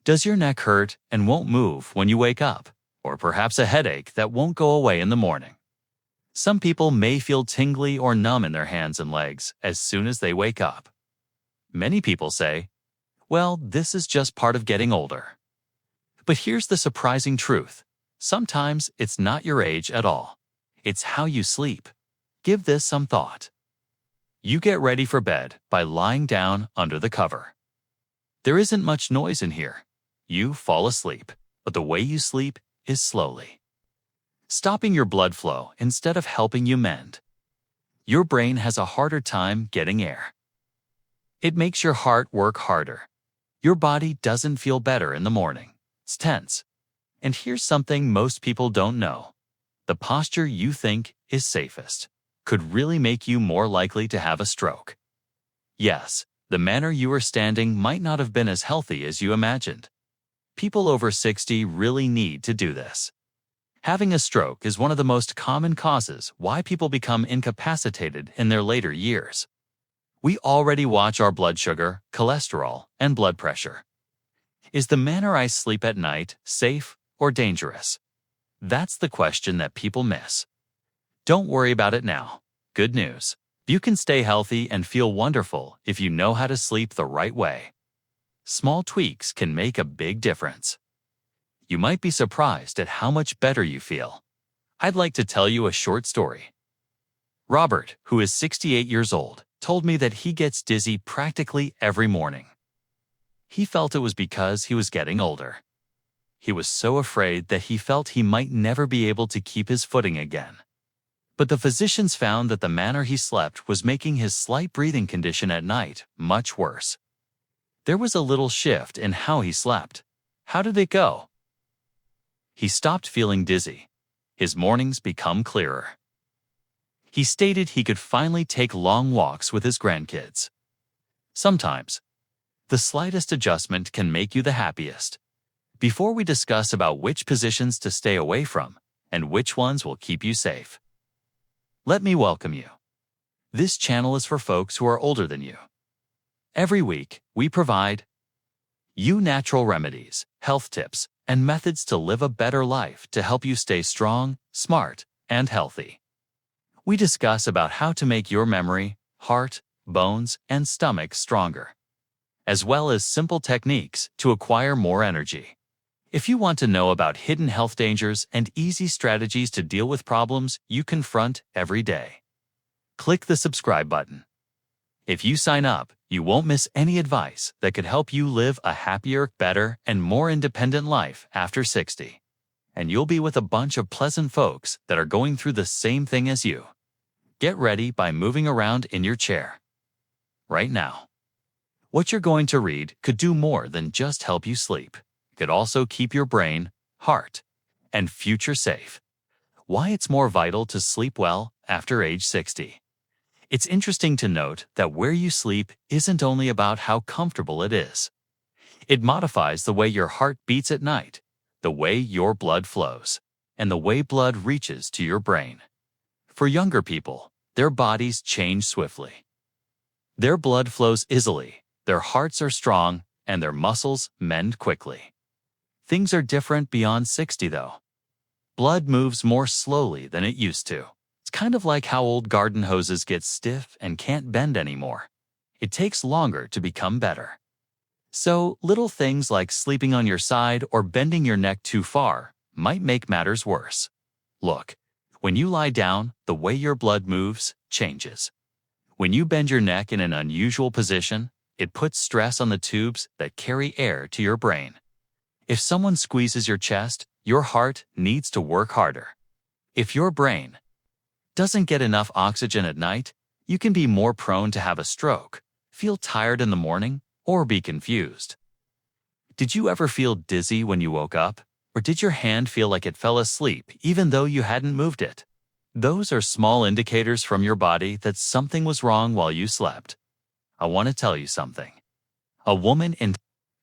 Does your neck hurt and won't move when you wake up? Or perhaps a headache that won't go away in the morning? Some people may feel tingly or numb in their hands and legs as soon as they wake up. Many people say, well, this is just part of getting older. But here's the surprising truth. Sometimes it's not your age at all. It's how you sleep. Give this some thought. You get ready for bed by lying down under the cover. There isn't much noise in here. You fall asleep, but the way you sleep is slowly, stopping your blood flow instead of helping you mend. Your brain has a harder time getting air. It makes your heart work harder. Your body doesn't feel better in the morning. It's tense. And here's something most people don't know. The posture you think is safest could really make you more likely to have a stroke. Yes, the manner you are standing might not have been as healthy as you imagined. People over 60 really need to do this. Having a stroke is one of the most common causes why people become incapacitated in their later years. We already watch our blood sugar, cholesterol, and blood pressure. Is the manner I sleep at night safe or dangerous? That's the question that people miss. Don't worry about it now. Good news. You can stay healthy and feel wonderful if you know how to sleep the right way. Small tweaks can make a big difference. You might be surprised at how much better you feel. I'd like to tell you a short story. Robert, who is 68 years old, told me that he gets dizzy practically every morning. He felt it was because he was getting older. He was so afraid that he felt he might never be able to keep his footing again. But the physicians found that the manner he slept was making his slight breathing condition at night much worse. There was a little shift in how he slept. How did it go? He stopped feeling dizzy. His mornings become clearer. He stated he could finally take long walks with his grandkids. Sometimes, the slightest adjustment can make you the happiest. Before we discuss about which positions to stay away from and which ones will keep you safe, let me welcome you. This channel is for folks who are older than you. Every week, we provide you natural remedies, health tips, and methods to live a better life to help you stay strong, smart, and healthy. We discuss about how to make your memory, heart, bones, and stomach stronger, as well as simple techniques to acquire more energy. If you want to know about hidden health dangers and easy strategies to deal with problems you confront every day, click the subscribe button. If you sign up, you won't miss any advice that could help you live a happier, better, and more independent life after 60. And you'll be with a bunch of pleasant folks that are going through the same thing as you. Get ready by moving around in your chair right now. What you're going to read could do more than just help you sleep. It could also keep your brain, heart, and future safe. Why it's more vital to sleep well after age 60. It's interesting to note that where you sleep isn't only about how comfortable it is. It modifies the way your heart beats at night, the way your blood flows, and the way blood reaches to your brain. For younger people, their bodies change swiftly. Their blood flows easily, their hearts are strong, and their muscles mend quickly. Things are different beyond 60 though. Blood moves more slowly than it used to. It's kind of like how old garden hoses get stiff and can't bend anymore. It takes longer to become better. So, little things like sleeping on your side or bending your neck too far might make matters worse. Look, when you lie down, the way your blood moves changes. When you bend your neck in an unusual position, it puts stress on the tubes that carry air to your brain. If someone squeezes your chest, your heart needs to work harder. If your brain doesn't get enough oxygen at night, you can be more prone to have a stroke, feel tired in the morning, or be confused. Did you ever feel dizzy when you woke up? Or did your hand feel like it fell asleep even though you hadn't moved it? Those are small indicators from your body that something was wrong while you slept. I want to tell you something. A woman in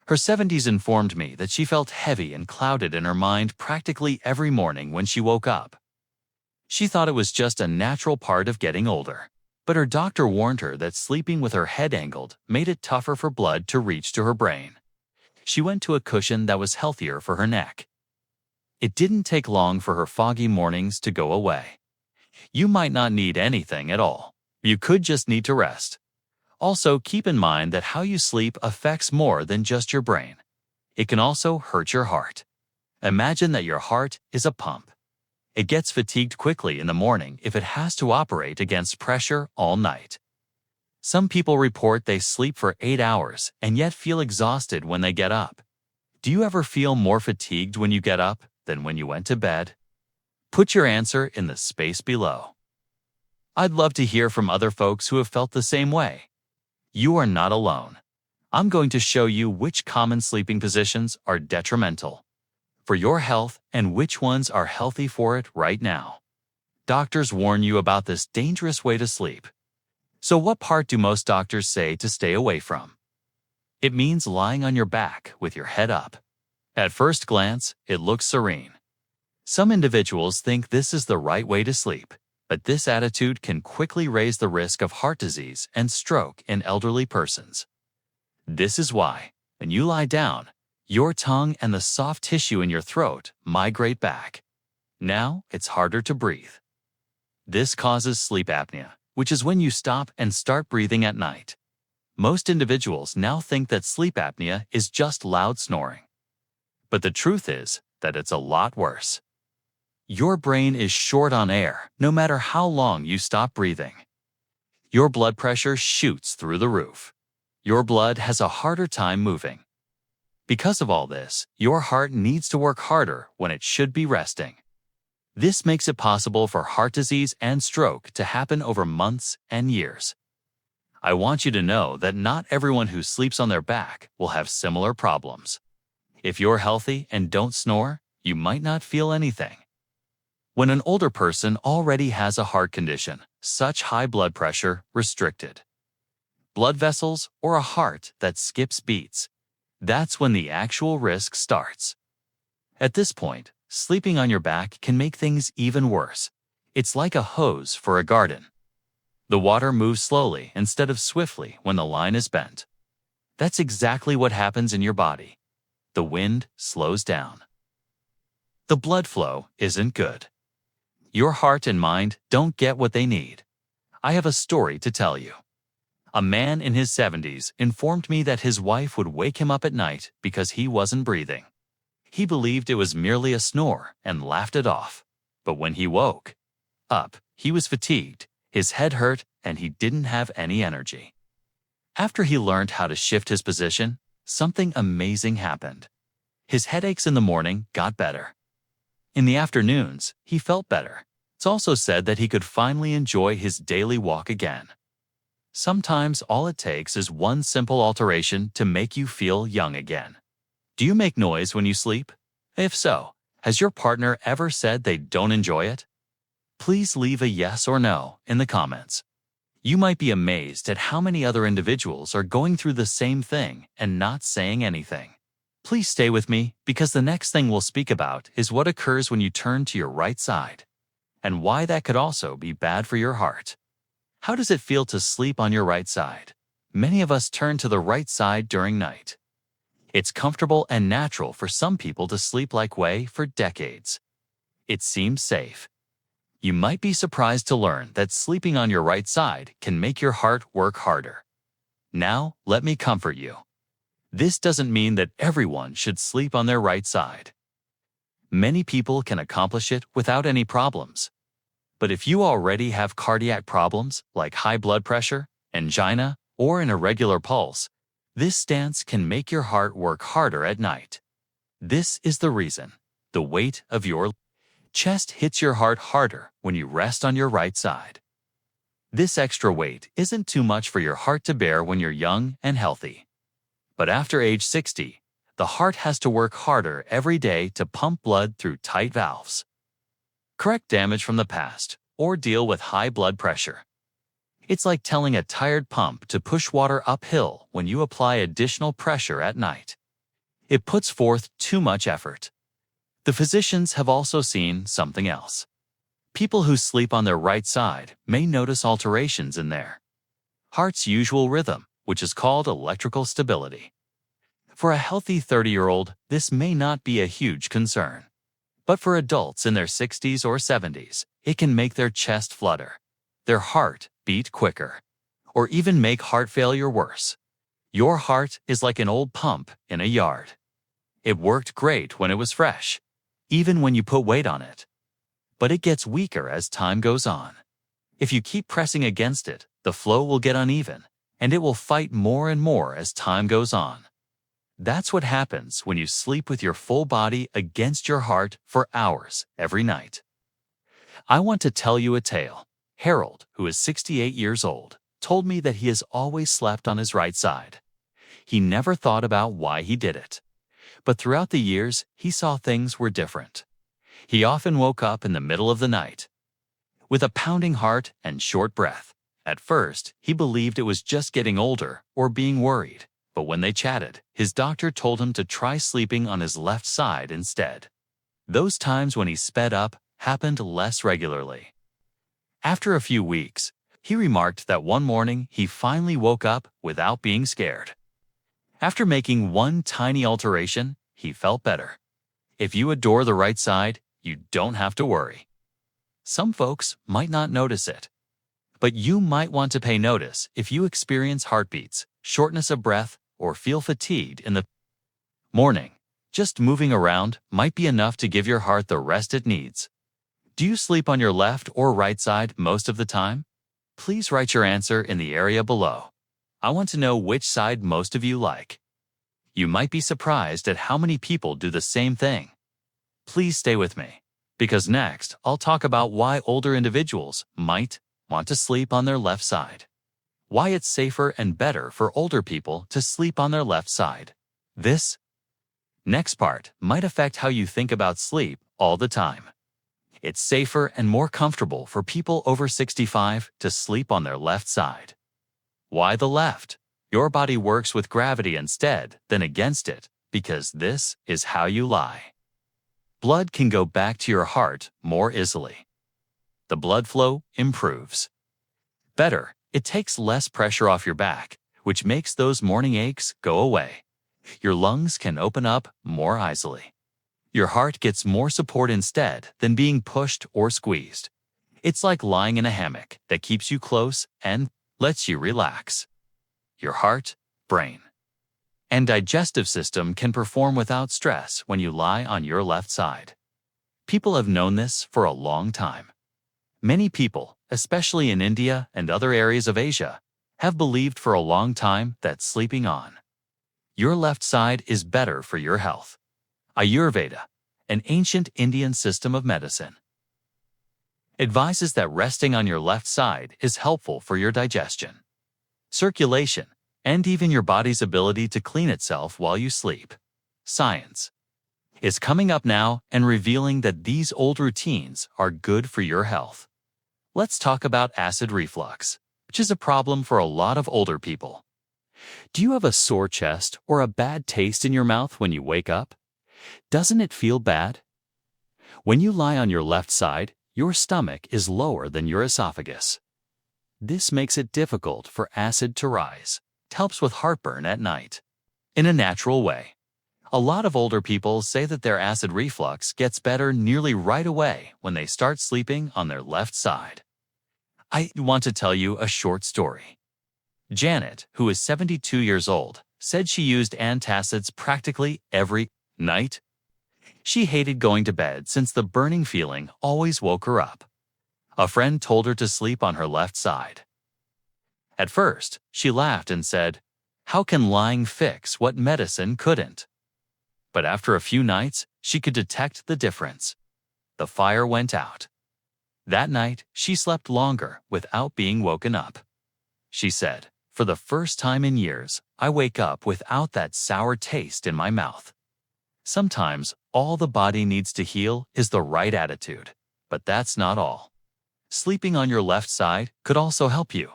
her 70s informed me that she felt heavy and clouded in her mind practically every morning when she woke up. She thought it was just a natural part of getting older, but her doctor warned her that sleeping with her head angled made it tougher for blood to reach to her brain. She went to a cushion that was healthier for her neck. It didn't take long for her foggy mornings to go away. You might not need anything at all. You could just need to rest. Also, keep in mind that how you sleep affects more than just your brain. It can also hurt your heart. Imagine that your heart is a pump. It gets fatigued quickly in the morning if it has to operate against pressure all night. Some people report they sleep for 8 hours and yet feel exhausted when they get up. Do you ever feel more fatigued when you get up than when you went to bed? Put your answer in the space below. I'd love to hear from other folks who have felt the same way. You are not alone. I'm going to show you which common sleeping positions are detrimental for your health and which ones are healthy for it right now. Doctors warn you about this dangerous way to sleep. So what part do most doctors say to stay away from? It means lying on your back with your head up. At first glance, it looks serene. Some individuals think this is the right way to sleep, but this attitude can quickly raise the risk of heart disease and stroke in elderly persons. This is why, when you lie down, your tongue and the soft tissue in your throat migrate back. Now, it's harder to breathe. This causes sleep apnea, which is when you stop and start breathing at night. Most individuals now think that sleep apnea is just loud snoring. But the truth is that it's a lot worse. Your brain is short on air no matter how long you stop breathing. Your blood pressure shoots through the roof. Your blood has a harder time moving. Because of all this, your heart needs to work harder when it should be resting. This makes it possible for heart disease and stroke to happen over months and years. I want you to know that not everyone who sleeps on their back will have similar problems. If you're healthy and don't snore, you might not feel anything. When an older person already has a heart condition, such high blood pressure, restricted blood vessels, or a heart that skips beats, that's when the actual risk starts. At this point, sleeping on your back can make things even worse. It's like a hose for a garden. The water moves slowly instead of swiftly when the line is bent. That's exactly what happens in your body. The wind slows down. The blood flow isn't good. Your heart and mind don't get what they need. I have a story to tell you. A man in his 70s informed me that his wife would wake him up at night because he wasn't breathing. He believed it was merely a snore and laughed it off. But when he woke up, he was fatigued, his head hurt, and he didn't have any energy. After he learned how to shift his position, something amazing happened. His headaches in the morning got better. In the afternoons, he felt better. It's also said that he could finally enjoy his daily walk again. Sometimes all it takes is one simple alteration to make you feel young again. Do you make noise when you sleep? If so, has your partner ever said they don't enjoy it? Please leave a yes or no in the comments. You might be amazed at how many other individuals are going through the same thing and not saying anything. Please stay with me because the next thing we'll speak about is what occurs when you turn to your right side and why that could also be bad for your heart. How does it feel to sleep on your right side? Many of us turn to the right side during night. It's comfortable and natural for some people to sleep like way for decades. It seems safe. You might be surprised to learn that sleeping on your right side can make your heart work harder. Now, let me comfort you. This doesn't mean that everyone should sleep on their right side. Many people can accomplish it without any problems. But if you already have cardiac problems like high blood pressure, angina, or an irregular pulse, this stance can make your heart work harder at night. This is the reason. The weight of your chest hits your heart harder when you rest on your right side. This extra weight isn't too much for your heart to bear when you're young and healthy. But after age 60, the heart has to work harder every day to pump blood through tight valves, correct damage from the past, or deal with high blood pressure. It's like telling a tired pump to push water uphill when you apply additional pressure at night. It puts forth too much effort. The physicians have also seen something else. People who sleep on their right side may notice alterations in their heart's usual rhythm, which is called electrical stability. For a healthy 30-year-old, this may not be a huge concern. But for adults in their 60s or 70s, it can make their chest flutter, their heart beat quicker, or even make heart failure worse. Your heart is like an old pump in a yard. It worked great when it was fresh, even when you put weight on it. But it gets weaker as time goes on. If you keep pressing against it, the flow will get uneven, and it will fight more and more as time goes on. That's what happens when you sleep with your full body against your heart for hours every night. I want to tell you a tale. Harold, who is 68 years old, told me that he has always slept on his right side. He never thought about why he did it. But throughout the years, he saw things were different. He often woke up in the middle of the night with a pounding heart and short breath. At first, he believed it was just getting older or being worried. But when they chatted, his doctor told him to try sleeping on his left side instead. Those times when he sped up happened less regularly. After a few weeks, he remarked that one morning he finally woke up without being scared. After making one tiny alteration, he felt better. If you adore the right side, you don't have to worry. Some folks might not notice it, but you might want to pay notice if you experience heartbeats, shortness of breath, or feel fatigued in the morning. Just moving around might be enough to give your heart the rest it needs. Do you sleep on your left or right side most of the time? Please write your answer in the area below. I want to know which side most of you like. You might be surprised at how many people do the same thing. Please stay with me, because next I'll talk about why older individuals might want to sleep on their left side. Why it's safer and better for older people to sleep on their left side. This next part might affect how you think about sleep all the time. It's safer and more comfortable for people over 65 to sleep on their left side. Why the left? Your body works with gravity instead than against it, because this is how you lie. Blood can go back to your heart more easily. The blood flow improves. Better, it takes less pressure off your back, which makes those morning aches go away. Your lungs can open up more easily. Your heart gets more support instead than being pushed or squeezed. It's like lying in a hammock that keeps you close and lets you relax. Your heart, brain, and digestive system can perform without stress when you lie on your left side. People have known this for a long time. Many people, especially in India and other areas of Asia, have believed for a long time that sleeping on your left side is better for your health. Ayurveda, an ancient Indian system of medicine, advises that resting on your left side is helpful for your digestion, circulation, and even your body's ability to clean itself while you sleep. Science is coming up now and revealing that these old routines are good for your health. Let's talk about acid reflux, which is a problem for a lot of older people. Do you have a sore chest or a bad taste in your mouth when you wake up? Doesn't it feel bad? When you lie on your left side, your stomach is lower than your esophagus. This makes it difficult for acid to rise. It helps with heartburn at night. In a natural way. A lot of older people say that their acid reflux gets better nearly right away when they start sleeping on their left side. I want to tell you a short story. Janet, who is 72 years old, said she used antacids practically every night. She hated going to bed since the burning feeling always woke her up. A friend told her to sleep on her left side. At first, she laughed and said, "How can lying fix what medicine couldn't?" But after a few nights, she could detect the difference. The fire went out. That night, she slept longer without being woken up. She said, "For the first time in years, I wake up without that sour taste in my mouth." Sometimes, all the body needs to heal is the right attitude. But that's not all. Sleeping on your left side could also help you.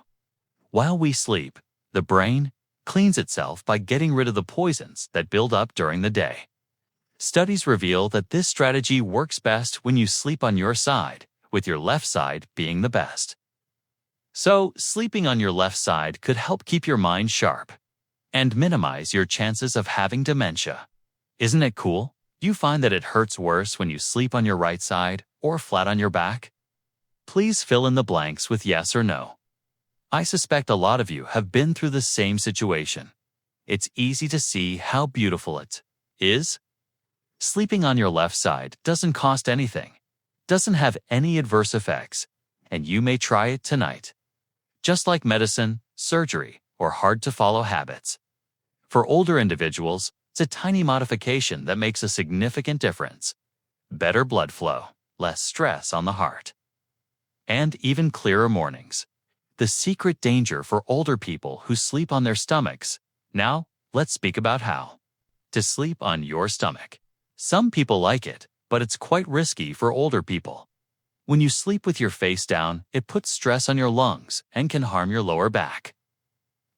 While we sleep, the brain cleans itself by getting rid of the poisons that build up during the day. Studies reveal that this strategy works best when you sleep on your side, with your left side being the best. So, sleeping on your left side could help keep your mind sharp. and minimize your chances of having dementia. Isn't it cool? Do you find that it hurts worse when you sleep on your right side or flat on your back? Please fill in the blanks with yes or no. I suspect a lot of you have been through the same situation. It's easy to see how beautiful it is. Sleeping on your left side doesn't cost anything, doesn't have any adverse effects, and you may try it tonight. Just like medicine, surgery, or hard-to-follow habits. For older individuals, it's a tiny modification that makes a significant difference. Better blood flow, less stress on the heart, and even clearer mornings. The secret danger for older people who sleep on their stomachs. Now, let's speak about how to sleep on your stomach. Some people like it, but it's quite risky for older people. When you sleep with your face down, it puts stress on your lungs and can harm your lower back.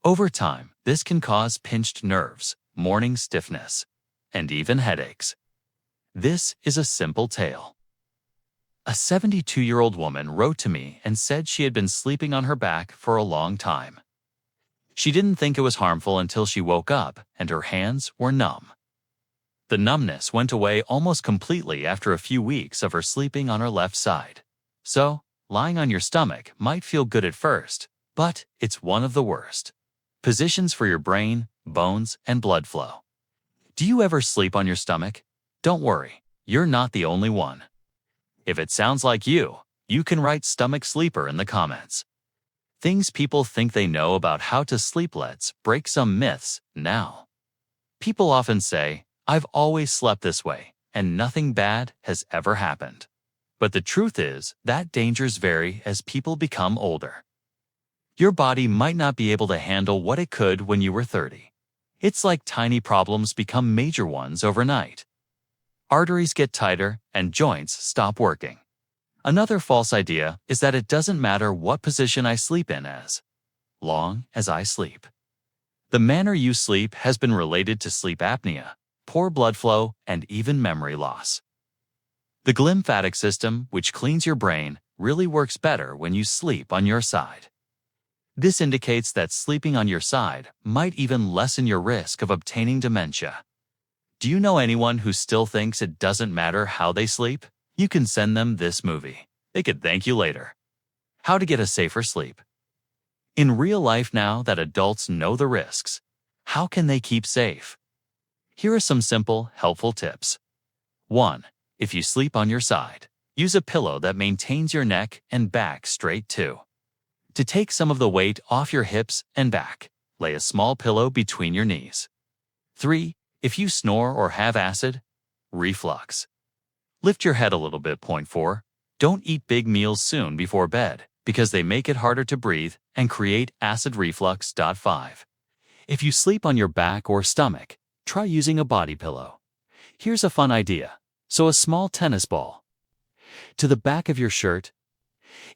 Over time, this can cause pinched nerves, morning stiffness, and even headaches. This is a simple tale. A 72-year-old woman wrote to me and said she had been sleeping on her back for a long time. She didn't think it was harmful until she woke up and her hands were numb. The numbness went away almost completely after a few weeks of her sleeping on her left side. So, lying on your stomach might feel good at first, but it's one of the worst positions for your brain, bones, and blood flow. Do you ever sleep on your stomach? Don't worry, you're not the only one. If it sounds like you can write stomach sleeper in the comments. Things people think they know about how to sleep. Let's break some myths now. People often say, "I've always slept this way, and nothing bad has ever happened." But the truth is that dangers vary as people become older. Your body might not be able to handle what it could when you were 30. It's like tiny problems become major ones overnight. Arteries get tighter and joints stop working. Another false idea is that it doesn't matter what position I sleep in as long as I sleep. The manner you sleep has been related to sleep apnea, poor blood flow, and even memory loss. The glymphatic system, which cleans your brain, really works better when you sleep on your side. This indicates that sleeping on your side might even lessen your risk of obtaining dementia. Do you know anyone who still thinks it doesn't matter how they sleep? You can send them this movie. They could thank you later. How to get a safer sleep. In real life now that adults know the risks, how can they keep safe? Here are some simple, helpful tips. 1. If you sleep on your side, use a pillow that maintains your neck and back straight too. To take some of the weight off your hips and back, lay a small pillow between your knees. 3. If you snore or have acid reflux, lift your head a little bit. 4. Don't eat big meals soon before bed because they make it harder to breathe and create acid reflux. 5. If you sleep on your back or stomach, try using a body pillow. Here's a fun idea. Sew a small tennis ball to the back of your shirt.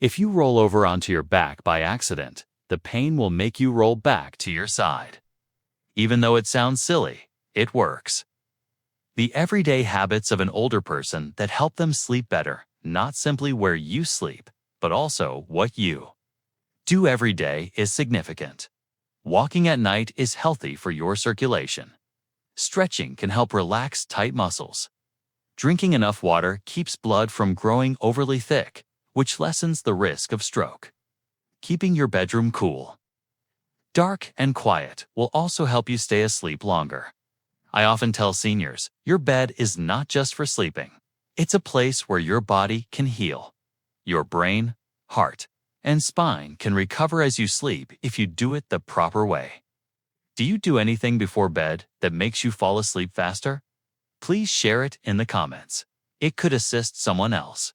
If you roll over onto your back by accident, the pain will make you roll back to your side. Even though it sounds silly, it works. The everyday habits of an older person that help them sleep better, not simply where you sleep, but also what you do every day, is significant. Walking at night is healthy for your circulation. Stretching can help relax tight muscles. Drinking enough water keeps blood from growing overly thick, which lessens the risk of stroke. Keeping your bedroom cool, dark, and quiet will also help you stay asleep longer. I often tell seniors, your bed is not just for sleeping. It's a place where your body can heal. Your brain, heart, and spine can recover as you sleep if you do it the proper way. Do you do anything before bed that makes you fall asleep faster? Please share it in the comments. It could assist someone else.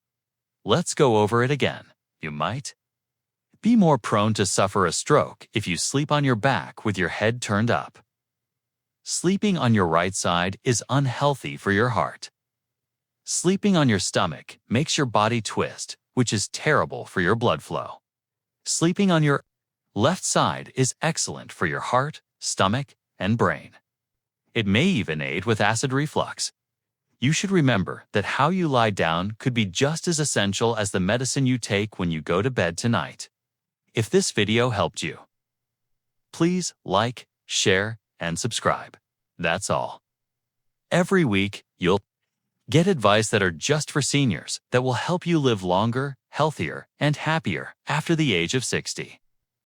Let's go over it again. You might be more prone to suffer a stroke if you sleep on your back with your head turned up. Sleeping on your right side is unhealthy for your heart. Sleeping on your stomach makes your body twist, which is terrible for your blood flow. Sleeping on your left side is excellent for your heart, stomach, and brain. It may even aid with acid reflux. You should remember that how you lie down could be just as essential as the medicine you take when you go to bed tonight. If this video helped you, please like, share, and subscribe. That's all. Every week, you'll get advice that are just for seniors that will help you live longer, healthier, and happier after the age of 60.